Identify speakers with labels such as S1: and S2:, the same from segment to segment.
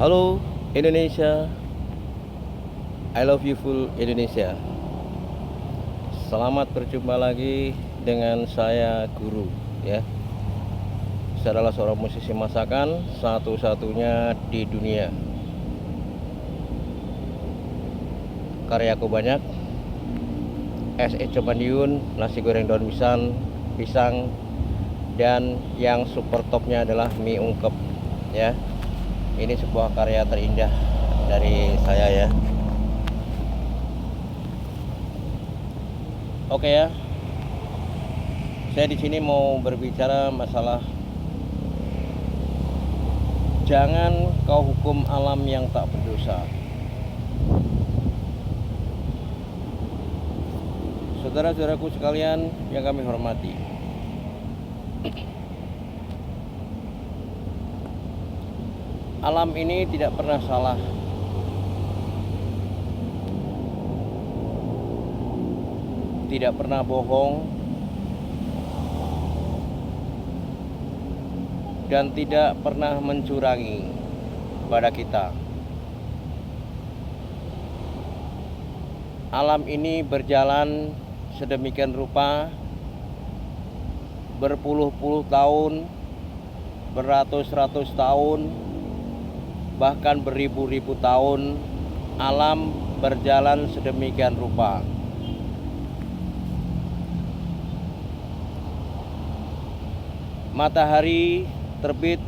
S1: Halo Indonesia, I love you full Indonesia. Selamat berjumpa lagi dengan saya Guru ya. Saya adalah seorang musisi masakan satu-satunya di dunia. Karyaku banyak, es Comandiun, nasi goreng daun pisang, dan yang super topnya adalah mie ungkep ya. Ini sebuah karya terindah dari saya ya. Oke ya. Saya di sini mau berbicara masalah jangan kau hukum alam yang tak berdosa. Saudara-saudaraku sekalian yang kami hormati, alam ini tidak pernah salah. Tidak pernah bohong, dan tidak pernah mencurangi pada kita. Alam ini berjalan sedemikian rupa berpuluh-puluh tahun, beratus-ratus tahun, bahkan beribu-ribu tahun. Alam berjalan sedemikian rupa. Matahari terbit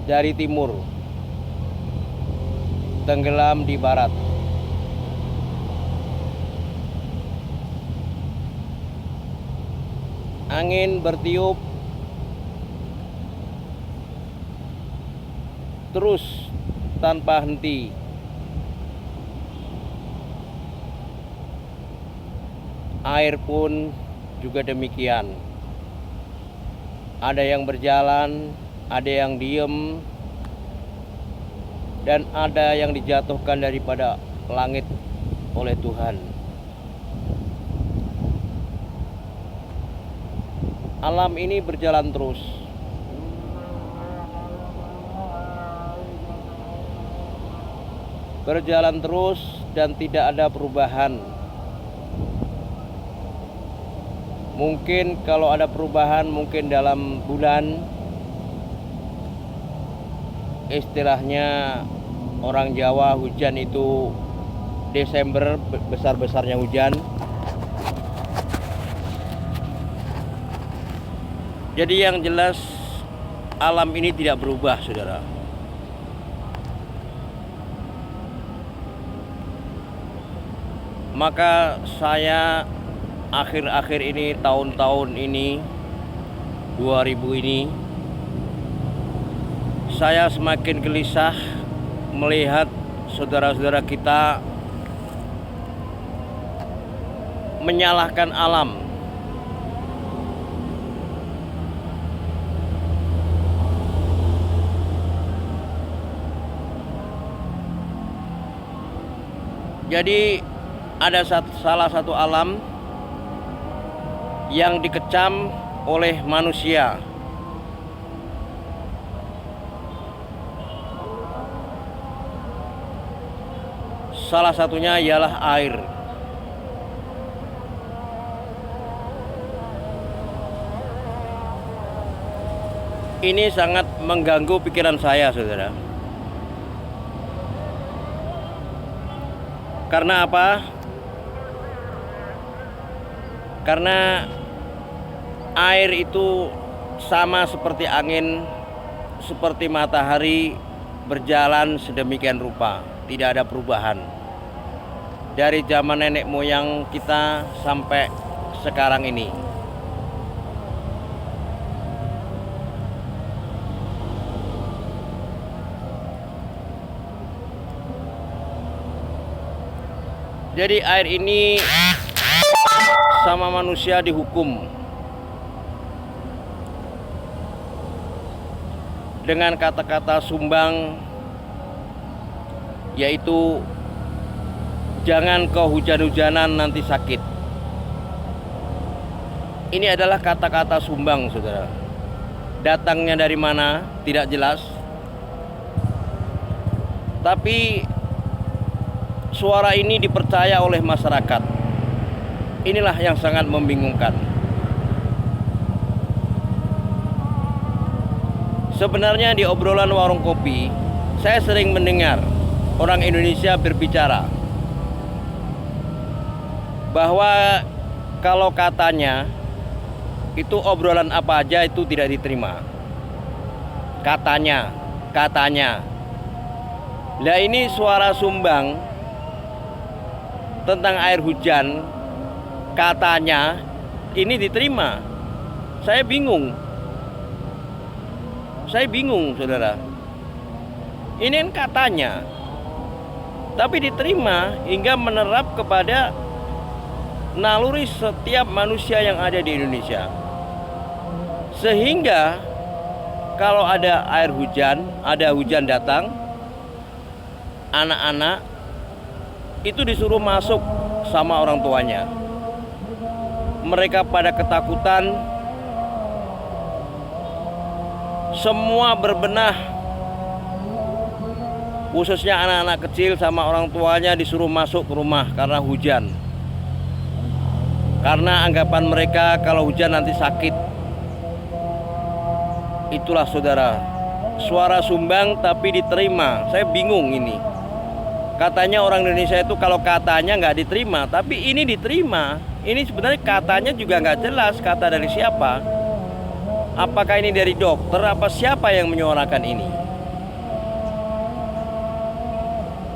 S1: dari timur, tenggelam di barat. Angin bertiup terus tanpa henti. Air pun juga demikian. Ada yang berjalan, ada yang diem, dan ada yang dijatuhkan daripada langit oleh Tuhan. Alam ini berjalan terus. Berjalan terus dan tidak ada perubahan. Mungkin kalau ada perubahan mungkin dalam bulan, istilahnya orang Jawa hujan itu Desember, besar-besarnya hujan. Jadi yang jelas alam ini tidak berubah, saudara. Maka saya akhir-akhir ini, tahun-tahun ini, 2000 ini, saya semakin gelisah melihat saudara-saudara kita menyalahkan alam. Jadi ada salah satu alam yang dikecam oleh manusia. Salah satunya ialah air. Ini sangat mengganggu pikiran saya, saudara. Karena apa? Karena air itu sama seperti angin, seperti matahari, berjalan sedemikian rupa, tidak ada perubahan. Dari zaman nenek moyang kita sampai sekarang ini. Jadi air ini sama manusia dihukum dengan kata-kata sumbang, yaitu jangan kau hujan-hujanan nanti sakit. Ini adalah kata-kata sumbang, saudara. Datangnya dari mana tidak jelas. Tapi suara ini dipercaya oleh masyarakat. Inilah yang sangat membingungkan. Sebenarnya di obrolan warung kopi, saya sering mendengar orang Indonesia berbicara bahwa kalau katanya itu obrolan apa aja itu tidak diterima. Katanya. Lah ini suara sumbang tentang air hujan, katanya ini diterima. Saya bingung, saudara. Ini kan katanya, tapi diterima hingga menerap kepada naluri setiap manusia yang ada di Indonesia. Sehingga kalau ada air hujan, ada hujan datang, anak-anak itu disuruh masuk sama orang tuanya. Mereka pada ketakutan, semua berbenah, khususnya anak-anak kecil sama orang tuanya disuruh masuk ke rumah karena hujan. Karena anggapan mereka kalau hujan nanti sakit. Itulah saudara, suara sumbang tapi diterima. Saya bingung ini. Katanya orang Indonesia itu kalau katanya nggak diterima, tapi ini diterima. Ini sebenarnya katanya juga nggak jelas kata dari siapa. Apakah ini dari dokter apa siapa yang menyuarakan ini?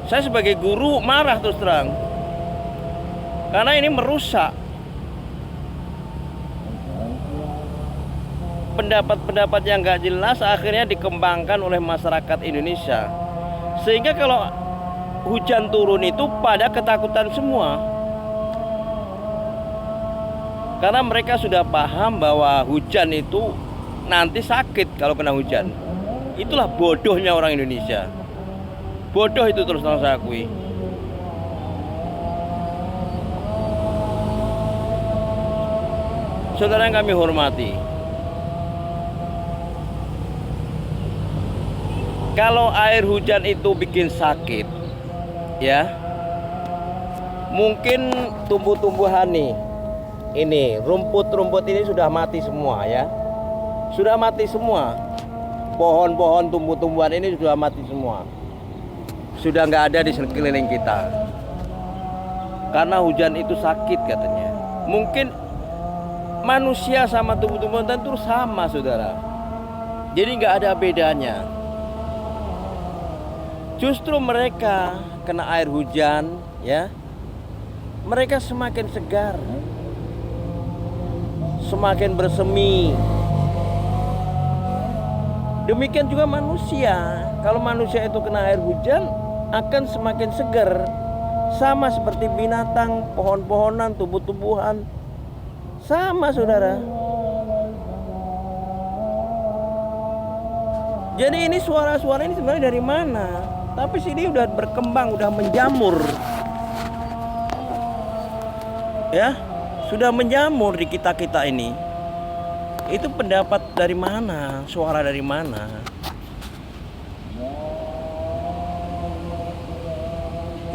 S1: Saya sebagai guru marah terus terang. Karena ini merusak pendapat-pendapat yang nggak jelas akhirnya dikembangkan oleh masyarakat Indonesia. Sehingga kalau hujan turun itu pada ketakutan semua. Karena mereka sudah paham bahwa hujan itu nanti sakit kalau kena hujan. Itulah bodohnya orang Indonesia. Bodoh itu terus terang saya akui. Saudara yang kami hormati, kalau air hujan itu bikin sakit, ya, mungkin tumbuh-tumbuhan nih, ini rumput-rumput ini sudah mati semua ya, sudah mati semua. Pohon-pohon tumbuh-tumbuhan ini sudah mati semua, sudah nggak ada di sekeliling kita. Karena hujan itu sakit katanya. Mungkin manusia sama tumbuh-tumbuhan itu sama, saudara. Jadi nggak ada bedanya. Justru mereka kena air hujan, ya, mereka semakin segar, semakin bersemi. Demikian juga manusia. Kalau manusia itu kena air hujan akan semakin segar, sama seperti binatang, pohon-pohonan, tumbuh-tumbuhan, sama saudara. Jadi ini suara-suara ini sebenarnya dari mana? Tapi sini udah berkembang, udah menjamur. Ya, sudah menjamur di kita-kita ini. Itu pendapat dari mana? Suara dari mana?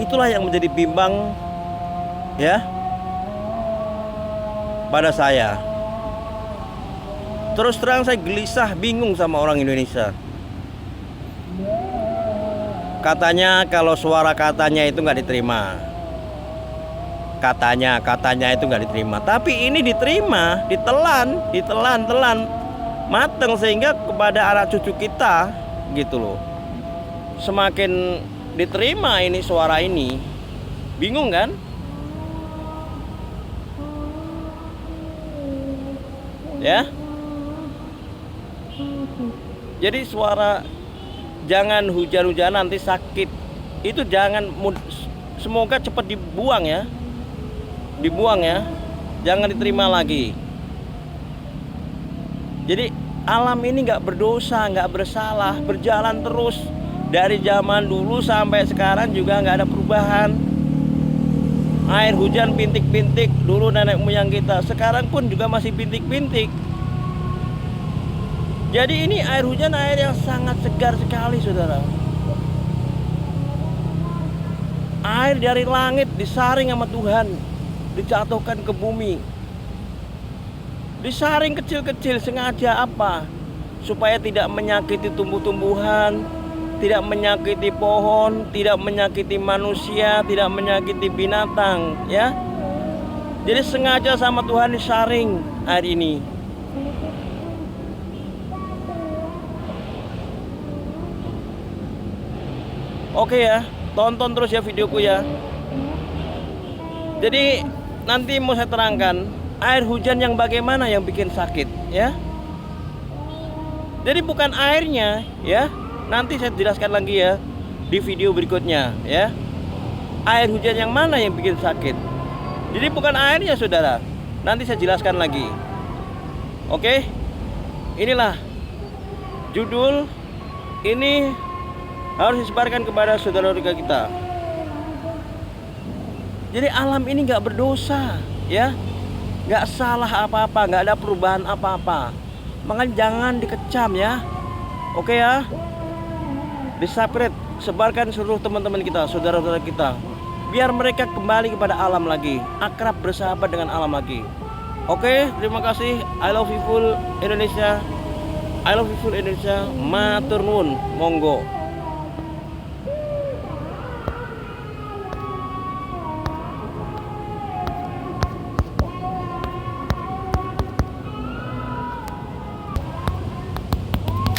S1: Itulah yang menjadi bimbang ya pada saya. Terus terang saya gelisah, bingung sama orang Indonesia. Katanya kalau suara katanya itu nggak diterima. Katanya itu nggak diterima. Tapi ini diterima, ditelan mateng sehingga kepada anak cucu kita gitu loh. Semakin diterima ini suara ini, bingung kan? Ya. Jadi suara jangan hujan-hujan nanti sakit. Itu jangan, semoga cepat dibuang ya. Dibuang ya. Jangan diterima lagi. Jadi alam ini gak berdosa, gak bersalah, berjalan terus. Dari zaman dulu sampai sekarang juga gak ada perubahan. Air hujan pintik-pintik dulu nenek moyang kita, sekarang pun juga masih pintik-pintik. Jadi ini air hujan air yang sangat segar sekali saudara.
S2: Air dari langit disaring sama Tuhan, dijatuhkan ke bumi. Disaring kecil-kecil sengaja apa? Supaya tidak menyakiti tumbuh-tumbuhan, tidak menyakiti pohon, tidak menyakiti manusia, tidak menyakiti binatang, ya. Jadi sengaja sama Tuhan disaring air ini. Oke ya, tonton terus ya videoku ya. Jadi nanti mau saya terangkan air hujan yang bagaimana yang bikin sakit, ya. Jadi bukan airnya, ya. Nanti saya jelaskan lagi ya di video berikutnya, ya. Air hujan yang mana yang bikin sakit? Jadi bukan airnya, saudara. Nanti saya jelaskan lagi. Oke. Inilah judul ini harus disebarkan kepada saudara-saudara kita. Jadi alam ini nggak berdosa, ya, nggak salah apa-apa, nggak ada perubahan apa-apa. Makanya jangan dikecam ya, oke ya. Di-subscribe, sebarkan seluruh teman-teman kita, saudara-saudara kita, biar mereka kembali kepada alam lagi, akrab bersahabat dengan alam lagi. Oke, terima kasih. I love you full Indonesia. I love you full Indonesia. Matur nuwun, monggo.